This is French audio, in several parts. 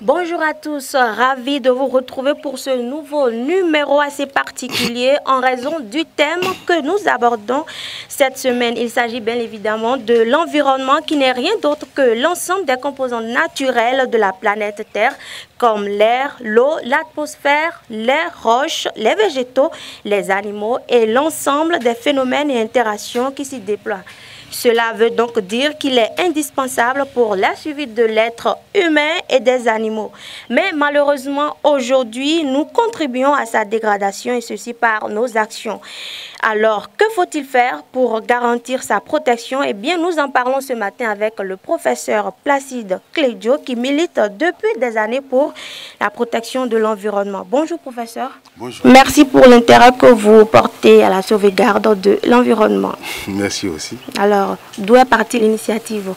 Bonjour à tous, ravi de vous retrouver pour ce nouveau numéro assez particulier en raison du thème que nous abordons cette semaine. Il s'agit bien évidemment de l'environnement qui n'est rien d'autre que l'ensemble des composants naturels de la planète Terre comme l'air, l'eau, l'atmosphère, les roches, les végétaux, les animaux et l'ensemble des phénomènes et interactions qui s'y déploient. Cela veut donc dire qu'il est indispensable pour la survie de l'être humain et des animaux. Mais malheureusement, aujourd'hui, nous contribuons à sa dégradation et ceci par nos actions. Alors, que faut-il faire pour garantir sa protection? Eh bien, nous en parlons ce matin avec le professeur Placide Clédio qui milite depuis des années pour la protection de l'environnement. Bonjour professeur. Bonjour. Merci pour l'intérêt que vous portez à la sauvegarde de l'environnement. Merci aussi. Alors, d'où est partie l'initiative?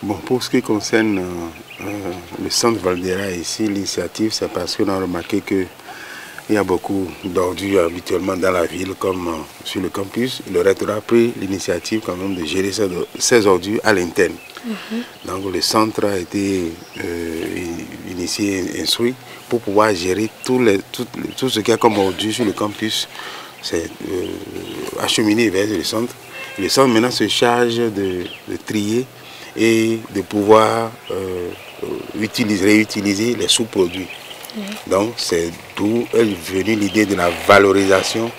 Bon, pour ce qui concerne le centre Valdera ici, l'initiative, c'est parce qu'on a remarqué qu'il y a beaucoup d'ordures habituellement dans la ville, comme sur le campus. Le rectorat a pris l'initiative quand même de gérer ces ordures à l'interne. Donc le centre a été initié, instruit pour pouvoir gérer tout ce qu'il y a comme ordures sur le campus. C'est acheminé vers le centre. Le centre maintenant se charge de trier et de pouvoir réutiliser les sous-produits. Donc c'est d'où est venue l'idée de la valorisation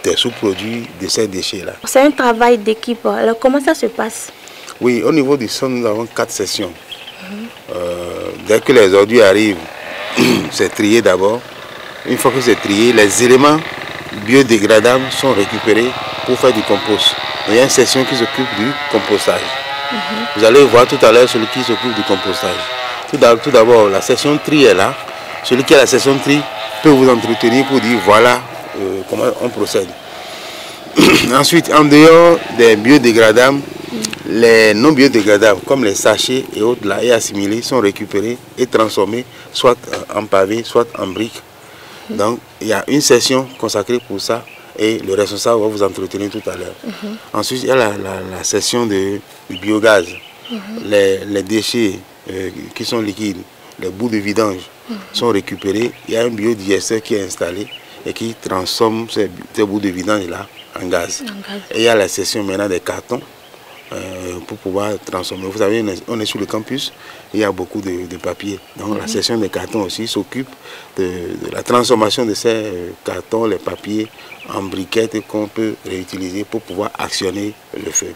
des sous-produits de ces déchets-là. C'est un travail d'équipe. Alors comment ça se passe? Oui, au niveau du centre, nous avons 4 sessions. Dès que les ordures arrivent, c'est trié d'abord. Une fois que c'est trié, les éléments biodégradables sont récupérés pour faire du compost. Il y a une section qui s'occupe du compostage. Vous allez voir tout à l'heure celui qui s'occupe du compostage. Tout d'abord, la section tri est là. Celui qui a la section tri peut vous entretenir pour dire voilà comment on procède. Ensuite, en dehors des biodégradables, les non biodégradables comme les sachets et autres là et assimilés sont récupérés et transformés soit en pavé, soit en briques. Donc il y a une session consacrée pour ça et le responsable va vous entretenir tout à l'heure. Ensuite il y a la session du biogaz, les déchets qui sont liquides, les bouts de vidange sont récupérés. Il y a un biodigesteur qui est installé et qui transforme ces bouts de vidange là en gaz. Et il y a la session maintenant des cartons pour pouvoir transformer. Vous savez, on est sur le campus, il y a beaucoup de papier. Donc la section des cartons aussi s'occupe de la transformation de ces cartons, les papiers en briquettes qu'on peut réutiliser pour pouvoir actionner le feu.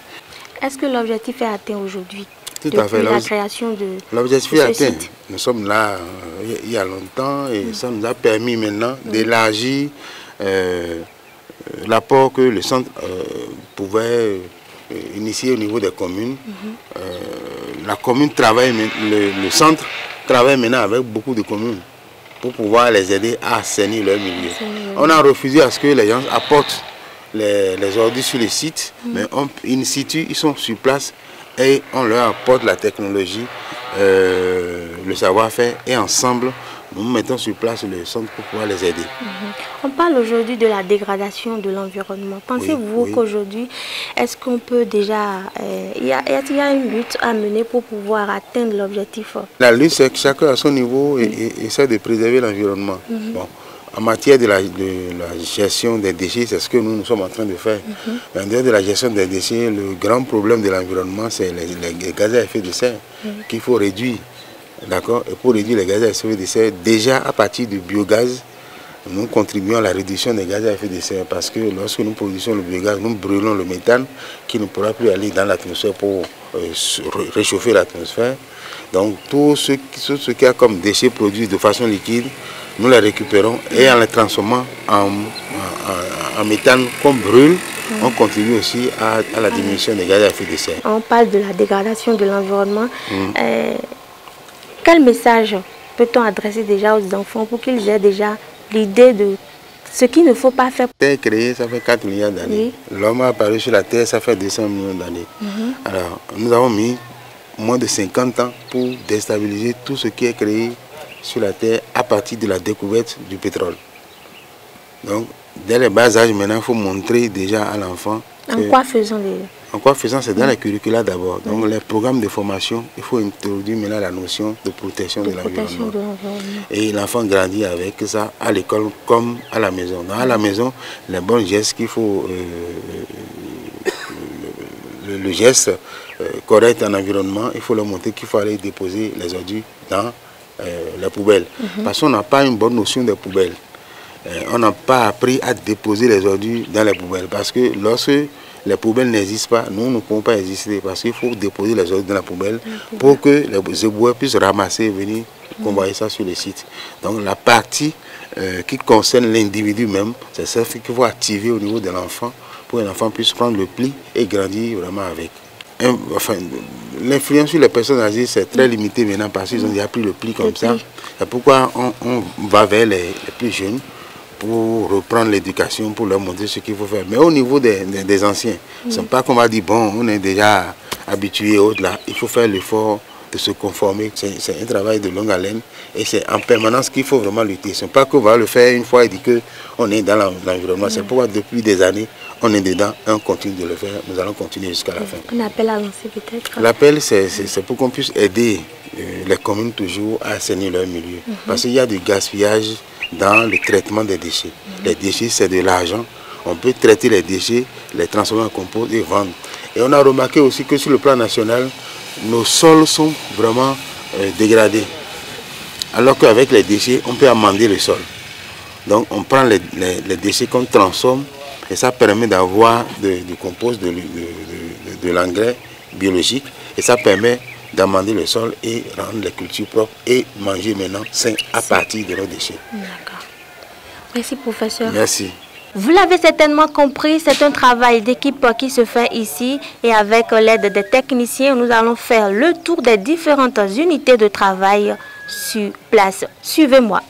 Est-ce que l'objectif est atteint aujourd'hui? Tout à fait. La création de l'objectif est atteint. Nous sommes là il y a longtemps et ça nous a permis maintenant d'élargir l'apport que le centre pouvait initié au niveau des communes. La commune travaille, le centre travaille maintenant avec beaucoup de communes pour pouvoir les aider à assainir leur milieu. On a refusé à ce que les gens apportent les ordures sur les sites, mais in situ, ils sont sur place et on leur apporte la technologie, le savoir-faire et ensemble, nous mettons sur place le centre pour pouvoir les aider. On parle aujourd'hui de la dégradation de l'environnement. Pensez-vous qu'aujourd'hui, est-ce qu'on peut déjà... il y a une lutte à mener pour pouvoir atteindre l'objectif? La lutte, c'est que chacun à son niveau essaie de préserver l'environnement. Bon, en matière de la gestion des déchets, c'est ce que nous sommes en train de faire. En dehors de la gestion des déchets, le grand problème de l'environnement, c'est les gaz à effet de serre qu'il faut réduire. D'accord. Et pour réduire les gaz à effet de serre, déjà à partir du biogaz, nous contribuons à la réduction des gaz à effet de serre parce que lorsque nous produisons le biogaz, nous brûlons le méthane qui ne pourra plus aller dans l'atmosphère pour réchauffer l'atmosphère. Donc tout ce qu'il y a comme déchets produits de façon liquide, nous les récupérons et en les transformant en méthane qu'on brûle, on contribue aussi à la diminution des gaz à effet de serre. On parle de la dégradation de l'environnement. Quel message peut-on adresser déjà aux enfants pour qu'ils aient déjà l'idée de Ce qu'il ne faut pas faire. La Terre créée, ça fait 4 milliards d'années. Oui. L'homme a apparu sur la Terre, ça fait 200 millions d'années. Alors, nous avons mis moins de 50 ans pour déstabiliser tout ce qui est créé sur la Terre à partir de la découverte du pétrole. Donc, dès le bas âge, maintenant, il faut montrer déjà à l'enfant. En quoi faisons les... En quoi faisant, c'est dans les curricula d'abord. Donc, les programmes de formation, il faut introduire maintenant la notion de protection de l'environnement. Et l'enfant grandit avec ça à l'école comme à la maison. Donc, à la maison, les bons gestes qu'il faut... le geste correct en environnement, il faut leur montrer qu'il faut aller déposer les ordures dans les poubelles. Parce qu'on n'a pas une bonne notion des poubelles. On n'a pas appris à déposer les ordures dans les poubelles. Parce que lorsque les poubelles n'existent pas, nous ne pouvons pas exister. Parce qu'il faut déposer les ordures dans la poubelle pour que les éboueurs puissent ramasser et venir convoyer ça sur le site. Donc la partie qui concerne l'individu même, c'est ça qu'il faut activer au niveau de l'enfant pour que l'enfant puisse prendre le pli et grandir vraiment avec. Enfin, l'influence sur les personnes âgées, c'est très limité maintenant parce qu'ils ont déjà pris le pli comme ça. C'est pourquoi on va vers les plus jeunes pour reprendre l'éducation, pour leur montrer ce qu'il faut faire. Mais au niveau des anciens, ce n'est pas qu'on va dire, bon, on est déjà habitué au-delà. Il faut faire l'effort de se conformer. C'est un travail de longue haleine et c'est en permanence qu'il faut vraiment lutter. Ce n'est pas qu'on va le faire une fois et dire qu'on est dans l'environnement. C'est pourquoi depuis des années, on est dedans et on continue de le faire. Nous allons continuer jusqu'à la fin. Un appel à lancer peut-être? L'appel, c'est pour qu'on puisse aider les communes toujours à assainir leur milieu. Parce qu'il y a du gaspillage dans le traitement des déchets. Les déchets, c'est de l'argent. On peut traiter les déchets, les transformer en compost et vendre. Et on a remarqué aussi que sur le plan national, nos sols sont vraiment dégradés. Alors qu'avec les déchets, on peut amender le sol. Donc on prend les déchets qu'on transforme et ça permet d'avoir du compost, de l'engrais biologique. Et ça permet d'amender le sol et rendre les cultures propres et manger maintenant sain à partir de nos déchets. D'accord. Merci professeur. Merci. Vous l'avez certainement compris, c'est un travail d'équipe qui se fait ici et avec l'aide des techniciens, nous allons faire le tour des différentes unités de travail sur place. Suivez-moi.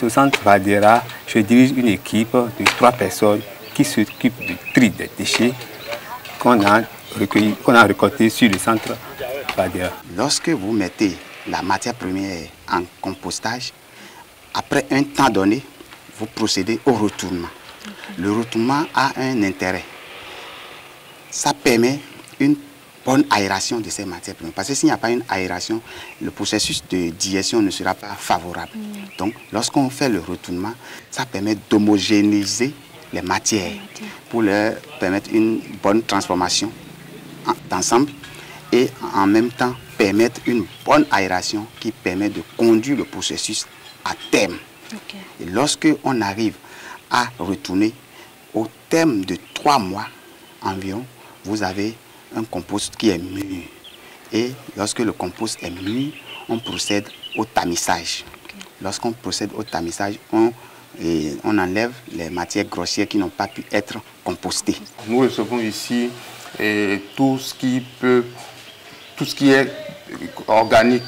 Au centre Vadera, je dirige une équipe de 3 personnes qui s'occupent du tri des déchets qu'on a récoltés sur le centre Vadera. Lorsque vous mettez la matière première en compostage, après un temps donné, vous procédez au retournement. Le retournement a un intérêt. Ça permet une bonne aération de ces matières premières. Parce que s'il n'y a pas une aération, le processus de digestion ne sera pas favorable. Donc, lorsqu'on fait le retournement, ça permet d'homogénéiser les matières pour leur permettre une bonne transformation d'ensemble et en même temps permettre une bonne aération qui permet de conduire le processus à terme. Et lorsque on arrive à retourner, au terme de 3 mois environ, vous avez un compost qui est mûr. Et lorsque le compost est mûr, on procède au tamissage. Lorsqu'on procède au tamissage, on enlève les matières grossières qui n'ont pas pu être compostées. Nous recevons ici tout ce qui est organique.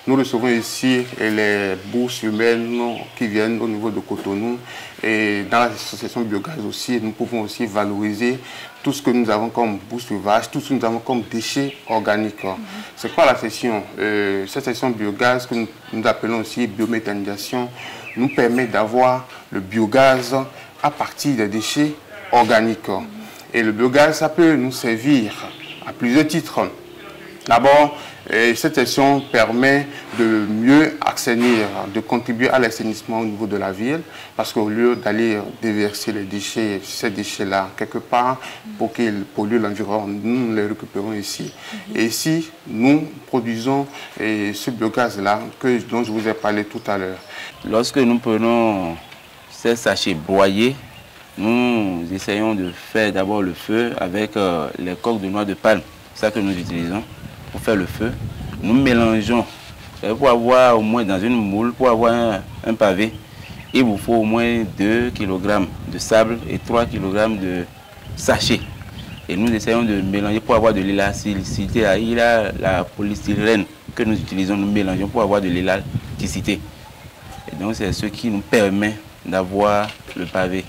Nous recevons ici les bourses humaines qui viennent au niveau de Cotonou. Et dans l'association Biogaz aussi, nous pouvons aussi valoriser tout ce que nous avons comme bourse sauvage, tout ce que nous avons comme déchets organiques. C'est quoi la session? Cette session biogaz que nous appelons aussi biométhanisation nous permet d'avoir le biogaz à partir des déchets organiques. Et le biogaz, ça peut nous servir à plusieurs titres. D'abord, Et cette gestion permet de mieux assainir, de contribuer à l'assainissement au niveau de la ville, parce qu'au lieu d'aller déverser les déchets, ces déchets-là, quelque part, pour qu'ils polluent l'environnement, nous les récupérons ici. Et ici, nous produisons ce biogaz-là dont je vous ai parlé tout à l'heure. Lorsque nous prenons ces sachets broyés, nous essayons de faire d'abord le feu avec les coques de noix de palme. C'est ça que nous utilisons pour faire le feu. Nous mélangeons. Pour avoir au moins dans une moule, pour avoir un pavé, il vous faut au moins 2 kg de sable et 3 kg de sachets. Et nous essayons de mélanger pour avoir de l'élasticité. Il y a la polystyrène que nous utilisons, nous mélangeons pour avoir de l'élasticité. Et donc c'est ce qui nous permet d'avoir le pavé.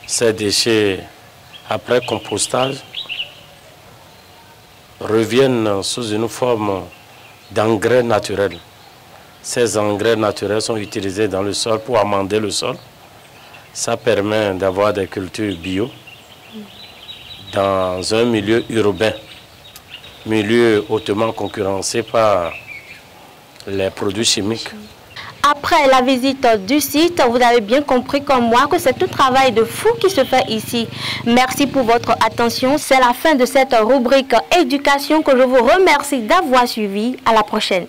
Ces déchets, après compostage, reviennent sous une forme d'engrais naturels. Ces engrais naturels sont utilisés dans le sol pour amender le sol. Ça permet d'avoir des cultures bio dans un milieu urbain, milieu hautement concurrencé par les produits chimiques. Après la visite du site, vous avez bien compris comme moi que c'est tout travail de fou qui se fait ici. Merci pour votre attention. C'est la fin de cette rubrique éducation que je vous remercie d'avoir suivi. À la prochaine.